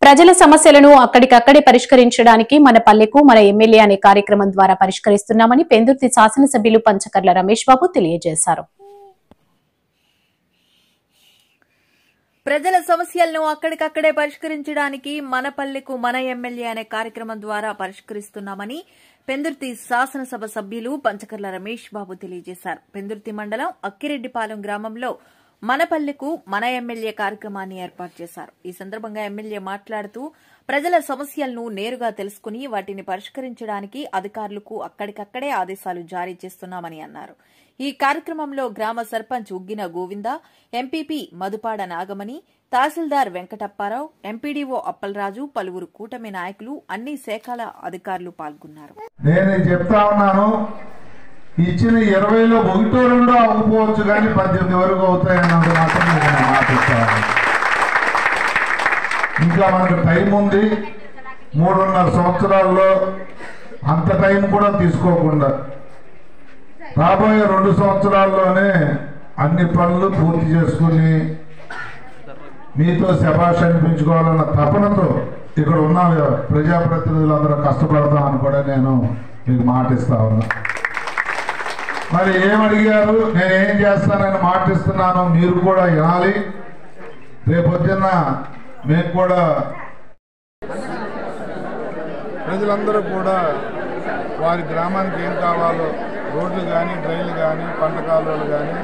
ప్రజల సమస్యలను అక్కడికక్కడే పరిష్కరించడానికి మన పల్లెకు మన ఎమ్మెల్యే అనే కార్యక్రమం ద్వారా పరిష్కరిస్తున్నామని పెందుర్తి శాసనసభ్యులు పంచకర్ల రమేష్ బాబు తెలియజేశారు. ప్రజల సమస్యలను అక్కడికక్కడే పరిష్కరించడానికి మన పల్లెకు మన ఎమ్మెల్యే అనే కార్యక్రమం ద్వారా పరిష్కరిస్తున్నామని పెందుర్తి శాసనసభ సభ్యులు పంచకర్ల రమేష్ బాబు తెలియజేశారు. పెందుర్తి మండలం అక్కిరెడ్డిపాలెం గ్రామంలో మన పల్లెకు మన ఎమ్మెల్యే కార్యక్రమాన్ని ఏర్పాటు చేశారు. ఈ సందర్భంగా ఎమ్మెల్యే మాట్లాడుతూ ప్రజల సమస్యలను నేరుగా తెలుసుకుని వాటిని పరిష్కరించడానికి అధికారులకు అక్కడికక్కడే ఆదేశాలు జారీ చేస్తున్నామని అన్నారు. ఈ కార్యక్రమంలో గ్రామ సర్పంచ్ ఉగ్గిన గోవింద, ఎంపీపీ మధుపాడ నాగమణి, తహసీల్దార్ వెంకటప్పారావు, ఎంపీడీఓ అప్పలరాజు, పలువురు కూటమి నాయకులు, అన్ని శాఖల అధికారులు పాల్గొన్నారు. ఇచ్చిన 20లో 1-2 అవ్వకపోవచ్చు కానీ 18 వరకు అవుతాయన్నంత మాత్రం నేను మాటిస్తాను. ఇంకా మనకు టైం ఉంది. 3.5 సంవత్సరాల్లో అంత టైం కూడా తీసుకోకుండా రాబోయే 2 సంవత్సరాల్లోనే అన్ని పనులు పూర్తి చేసుకుని మీతో శభాష్ అనిపించుకోవాలన్న తపనతో ఇక్కడ ఉన్న ప్రజాప్రతినిధులందరూ కష్టపడతామని కూడా నేను మీకు మాటిస్తా ఉన్నా. మరి ఏమడిగారు, నేనేం చేస్తానని మాటిస్తున్నాను, మీరు కూడా వినాలి. రేపొద్దున్న మేము కూడా ప్రజలందరూ కూడా వారి గ్రామానికి ఏం కావాలో రోడ్లు కానీ, డ్రైన్లు కానీ, పంట కాలువలు కానీ,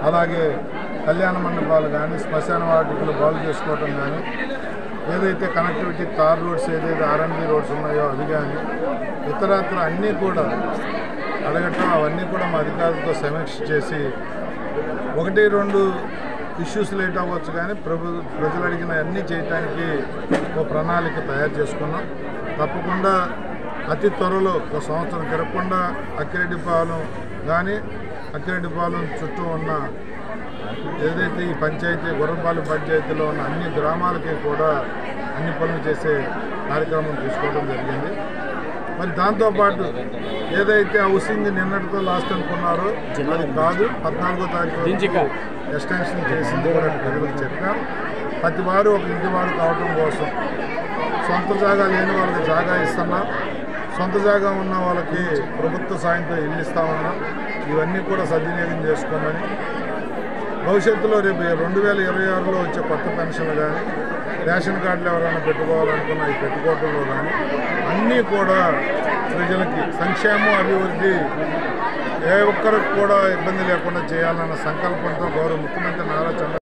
అలాగే కళ్యాణ మండపాలు కానీ, శ్మశాన వాటికలు బాగు చేసుకోవటం కానీ, ఏదైతే కనెక్టివిటీ తార్ రోడ్స్ ఏదైతే R&B రోడ్స్ ఉన్నాయో అది కానీ, ఇతరత్ర అన్నీ కూడా అడగటం, అవన్నీ కూడా మా అధికారులతో సమీక్ష చేసి 1-2 ఇష్యూస్ లేట్ అవ్వచ్చు కానీ ప్రజలు అడిగిన అన్నీ చేయడానికి ఒక ప్రణాళిక తయారు చేసుకున్నాం. తప్పకుండా అతి త్వరలో 1 సంవత్సరం తిరగకుండా అక్కిరెడ్డిపాలెం కానీ, అక్కిరెడ్డిపాలెం చుట్టూ ఉన్న ఏదైతే ఈ పంచాయతీ గుర్రంపాలెం పంచాయతీలో ఉన్న అన్ని గ్రామాలకి కూడా అన్ని పనులు చేసే కార్యక్రమం తీసుకోవడం జరిగింది. మరి దాంతోపాటు ఏదైతే హౌసింగ్ నిన్నటితో లాస్ట్ అనుకున్నారో అది కాదు, 14వ తారీఖు ఎక్స్టెన్షన్ చేసింది కూడా ప్రజలకు చెప్పాం. ప్రతి వారు ఒక ఇంటి వారు కావటం కోసం సొంత జాగా లేని వాళ్ళకి జాగా ఇస్తున్నాం, సొంత జాగా ఉన్న వాళ్ళకి ప్రభుత్వ సాయంతో ఇల్లు ఇస్తా ఉన్నాం. ఇవన్నీ కూడా సద్వినియోగం చేసుకోమని, భవిష్యత్తులో రేపు 2026లో వచ్చే కొత్త పెన్షన్లు కానీ, రేషన్ కార్డులు ఎవరైనా పెట్టుకోవాలనుకున్న ఈ పెట్టుకోవడంలో కానీ అన్నీ కూడా ప్రజలకి సంక్షేమం, అభివృద్ధి ఏ ఒక్కరికి కూడా ఇబ్బంది లేకుండా చేయాలన్న సంకల్పంతో గౌరవ ముఖ్యమంత్రి నారా చంద్రబాబు